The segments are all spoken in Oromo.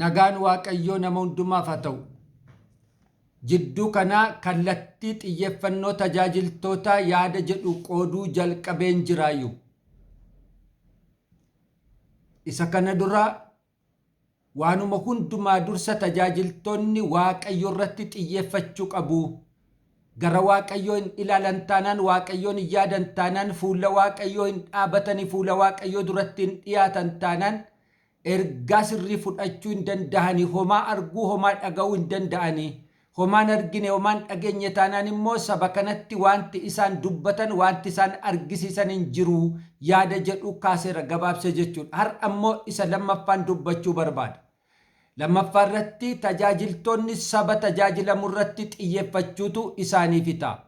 nagaan waaqayyoo nama hundumaaf haa ta'u. Jidduu kanaa kallattii xiyyeeffannoo tajaajiltoota yaada jedhu qooduu jalqabeen jiraayu. Isa kana dura waanuma hundumaa dursa tajaajiltoonni waaqayyo irratti xiyyeeffachuu qabu. Gara waaqayyoo hin ilaalan taanaan, waaqayyoon hin yaadan taanaan, fuula waaqayyoo hin dhaabatanii, fuula waaqayyoo duratti hin dhiyaatan taanaan, ergaa sirrii fudhachuu hin danda'anii, homaa arguu, homaa dhaga'uu hin danda'anii, homaan argine, homaan dhageenye taanaan immoo saba kanatti wanti isaan dubbatan, wanti isaan argisiisan hin jiru yaada jedhu kaaseera gabaabse jechuudha. Har'a immoo isa lammaffaan dubbachuu barbaada. Lammaffaa irratti tajaajiltoonni saba tajaajilamu irratti xiyyeeffachuutu isaaniif ta'a.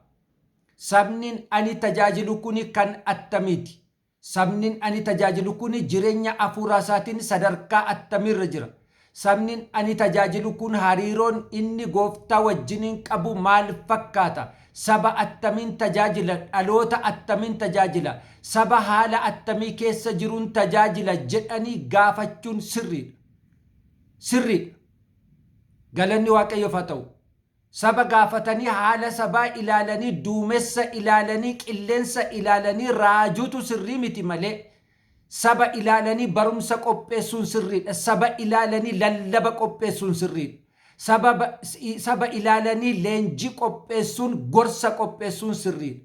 Sabni ani tajaajilu kuni kan attamiiti? Sabni ani tajaajilu kuni jireenya hafuuraa isaatiin sadarkaa attamiirra jira? Sabni ani tajaajilu kun hariiroon inni gooftaa wajjiniin qabu maal fakkaata? Saba attamiin tajaajila? Dhaloota attamiin tajaajila? Saba haala attamii keessa jiruun tajaajila jedhanii gaafachuun sirriidha. Sirriidha. Galanni waaqayyoof haa ta'u. Saba gaafatanii haala sabaa ilaalanii, duumessa ilaalanii, qilleensa ilaalanii raajuutu sirrii miti malee saba ilaalanii barumsa qopheessuun sirriidha. Saba ilaalanii lallaba qopheessuun sirriidha. Saba ilaalanii leenjii qopheessuun, gorsa qopheessuun sirriidha.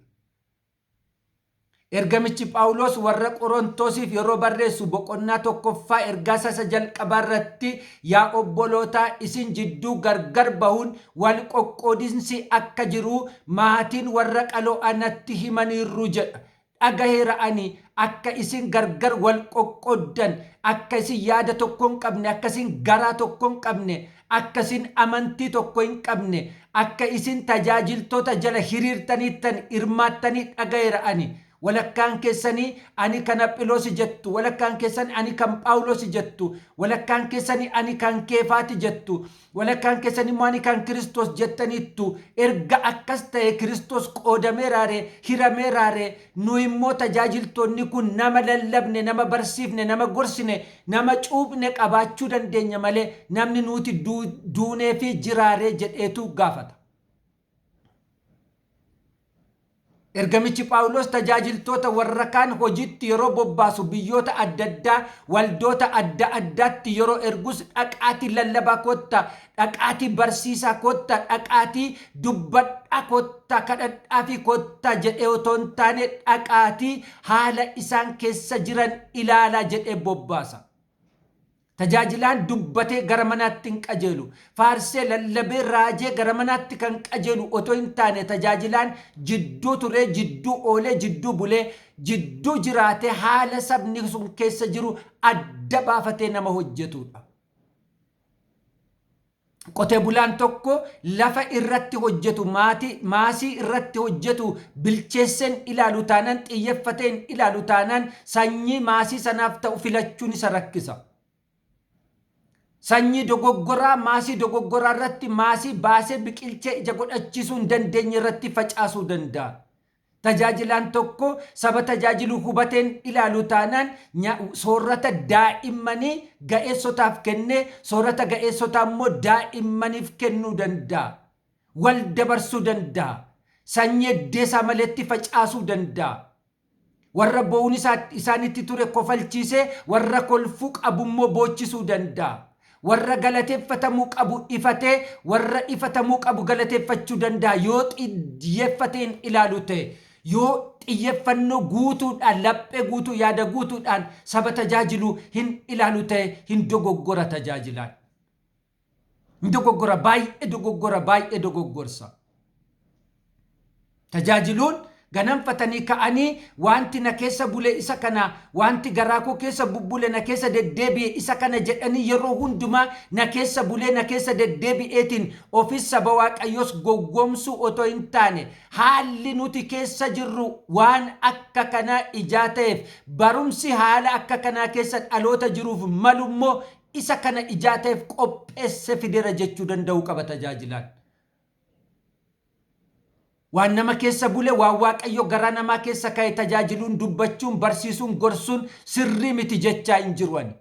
Ergamichi Phaawulos warra Qorontosiif yeroo barreessu boqonnaa 1ffaa ergaa isa jalqabaa irratti yaa obbolootaa isin jidduu gargar bahuun wal qoqqoodinsi akka jiru maatiin warra qaloo'anatti himaniirru jedha. Dhagaheera ani akka isin gargar wal qoqqooddan, akka isin yaada tokko hin qabne, akka isin garaa tokko hin qabne, akka isin amantii tokko hin qabne, akka isin tajaajiltoota jala hiriirtaniittan hirmaattanii dhagaheera ani. Walakkaan keessanii ani kan Aphiloos jettu, walakkaan keessanii ani kan Phaawulos jettu, walakkaan keessanii ani kan Keefaati jettu, walakkaan keessanii immoo ani kan Kiristoos jettaniittu. Erga akkas ta'e Kiristoos qoodameeraare, hirameeraare, nu immoo tajaajiltoonni kun nama lallabne, nama barsiifne, nama gorsine, nama cuuphne qabaachuu dandeenya malee namni nuti duunee fi jiraare jedheetu gaafata. Ergamichi Phaawulos tajaajiltoota warra kaan hojiitti yeroo bobbaasu biyyoota adda addaa, waldoota adda addaatti yeroo ergus dhaqaatii lallabaa kottaa, dhaqaatii barsiisaa kottaa, dhaqaatii dubbadhaa kottaa, kadhadhaa fi kottaa jedhee otoo hin taane dhaqaatii haala isaan keessa jiran ilaalaa jedhee bobbaasa. Tajaajilaan dubbatee gara manaatti hin qajeelu. Faarsee lallabee raajee gara manaatti kan qajeelu otoo hin taane tajaajilaan jidduu turee, jidduu oolee, jidduu bulee, jidduu jiraatee haala sabni sun keessa jiru adda baafatee nama hojjetudha. Qotee bulaan tokko lafa irratti hojjetu, maasii irratti hojjetu bilcheesseen ilaalu taanaan, xiyyeeffateen ilaalu taanaan sanyii maasii sanaaf ta'u filachuun isa rakkisa. Sanyii dogoggoraa maasii dogoggoraa irratti maasii baasee biqilchee ija godhachiisuu hin dandeenye irratti facaasuu danda'a. Tajaajilaan tokko saba tajaajilu hubateen ilaalu taanaan soorata daa'immanii ga'eessotaaf kennee soorata ga'eessotaa immoo daa'immaniif kennuu danda'a. Wal dabarsuu danda'a. Sanyii eddeesaa maleetti facaasuu danda'a. Warra bo'uun isaanitti ture kofalchiisee warra kolfuu qabu immoo boochisuu danda'a. Warra galateeffatamuu qabu ifatee warra ifatamuu qabu galateeffachuu danda'a yoo xiyyeeffateen ilaalu ta'e, yoo xiyyeeffannoo guutuudhaan, laphee guutuu, yaada guutuudhaan saba tajaajilu hin ilaalu ta'e hin dogoggora tajaajilaan. Hin dogoggora, baay'ee dogoggora, baay'ee dogoggorsa. Tajaajiluun ganamfatanii ka'anii wanti na keessa bule isa kana, wanti garaa koo keessa bubbule na keessa deddeebi'e isa kana jedhanii yeroo hundumaa na keessa bulee, na keessa deddeebi'eetiin ofis saba waaqayyoos gowwoomsuu otoo hin taane haalli nuti keessa jirru waan akka kanaa ijaa ta'eef barumsi haala akka kanaa keessa dhaloota jiruuf malummoo isa kana ijaa ta'eef qopheesse fidera jechuu danda'uu qaba tajaajilaan. Waan nama keessa bule, waan waaqayyo garaa namaa keessa ka'e tajaajiluun, dubbachuun, barsiisuun, gorsuun sirrii miti jechaa hin jiru ani.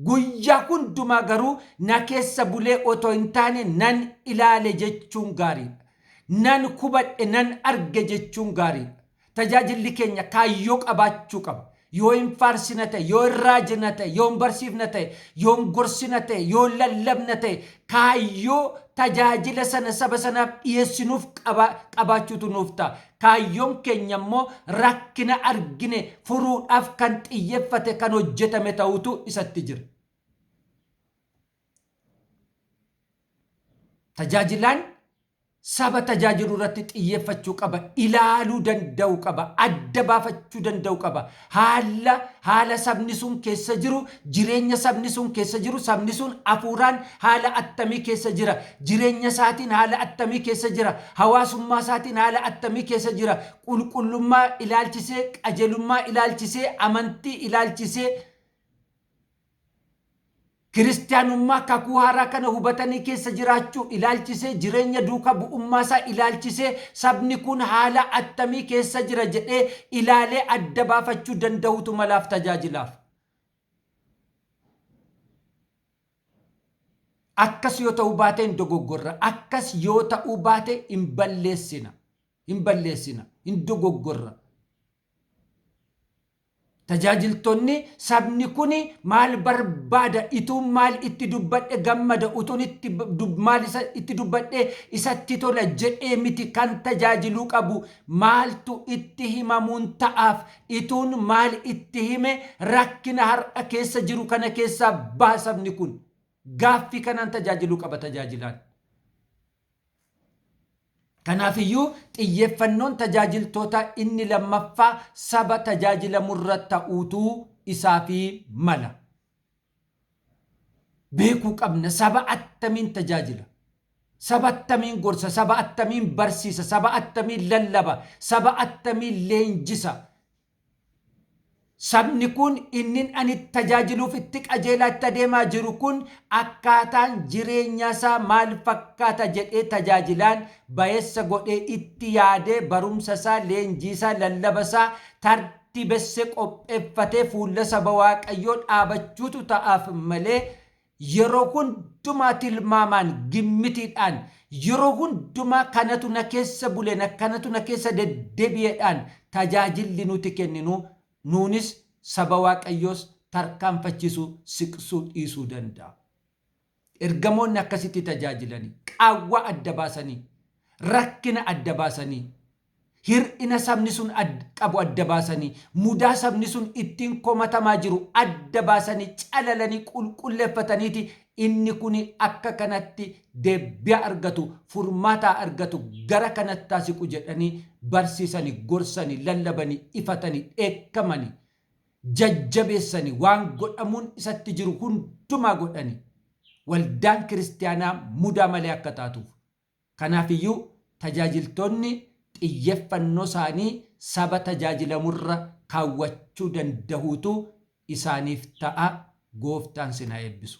Guyyaa hundumaa garuu na keessa bulee otoo hin taane nan ilaale jechuun gaariidha. Nan hubadhe nan arge jechuun gaariidha. Tajaajilli keenya kaayyoo qabaachuu qaba. Yoo hin faarsina ta'e, yoo hin raajina ta'e, yoo hin barsiifna ta'e, yoo hin gorsina ta'e, yoo hin lallabna ta'e, kaayyoo tajaajila sana saba sanaaf dhiyeessinuuf qabaachuutu nuuf ta'a. Kaayyoon keenya immoo rakkina argine furuudhaaf kan xiyyeeffate kan hojjetame ta'utu isatti jira. Tajaajilaan saba tajaajiluu irratti xiyyeeffachuu qaba, ilaaluu danda'u qaba, adda baafachuu danda'u qaba. Haala sabni sun keessa jiru, jireenya sabni sun keessa jiru, sabni sun hafuuraan haala attamii keessa jira, jireenya isaatiin haala attamii keessa jira, hawaasummaa isaatiin haala attamii keessa jira, qulqullummaa ilaalchisee, qajeelummaa ilaalchisee, amantii ilaalchisee, kiristaanummaa kakuu haaraa kana hubatanii keessa jiraachuu ilaalchisee, jireenya duuka bu'ummaa isaa ilaalchisee, sabni kun haala attamii keessa jira jedhee ilaalee adda baafachuu danda'utu malaaf tajaajilaaf. Akkas yoo ta'uu baate hin dogoggorra, akkas yoo ta'uu baate hin balleessina, hin dogoggorra. Tajaajiltoonni sabni kun maal barbaada, ituun maal itti dubbadhe gammada, utuun maal itti dubbadhe isatti tola jedhee miti kan tajaajiluu qabu. Maaltu itti himamuun ta'aaf, ituun maal itti hime rakkina har'a keessa jiru kana keessaa baha sabni kun. Gaaffii kanaan tajaajiluu qaba tajaajilaan. Kanaafiyyuu xiyyeeffannoon tajaajiltoota inni lammaffaa saba tajaajilamurra ta'uutu isaafi mala. Beekuu qabna saba attamiin tajaajila, saba attamiin gorsa, saba attamiin barsiisa, saba attamiin lallaba, saba attamiin leenjisa. Sabni kun inni ani tajaajiluuf itti qajeelaa itti adeemaa jiru kun akkaataan jireenya isaa maal fakkaata jedhee tajaajilaan bayeessa godhee itti yaadee barumsa isaa, leenjii isaa, lallaba isaa tartiibessee qopheeffatee fuula saba Waaqayyoo dhaabachuutu ta'aaf malee yeroo hundumaa tilmaamaan gimmitiidhaan, yeroo hundumaa kanatu na keessa bule, kanatu na keessa deddeebi'eedhaan tajaajilli nuti kenninu nuunis saba Waaqayyoos tarkaanfachiisuu, siqsuu dhiisuu danda'a. Ergamoonni akkasitti tajaajilanii, qaawwa adda baasanii, rakkina adda baasanii, hir'ina sabni sun qabu adda baasanii, mudaa sabni sun ittiin komatamaa jiru adda baasanii, calalanii qulqulleeffataniiti inni kun akka kanatti deebi'a argatu, furmaataa argatu, gara kanatti siqu jedhanii barsiisanii, gorsanii, lallabanii, ifatanii, dheekkamanii, jajjabeessanii, waan godhamuun isatti jiru hundumaa godhanii waldaan kiristaanaa mudaa malee akka taatuuf. Kanaafiyyuu tajaajiltoonni xiyyeeffannoo isaanii saba tajaajilamurra kaawwachuu danda'uutu isaaniif ta'a. Gooftaan sinaa eebbisu.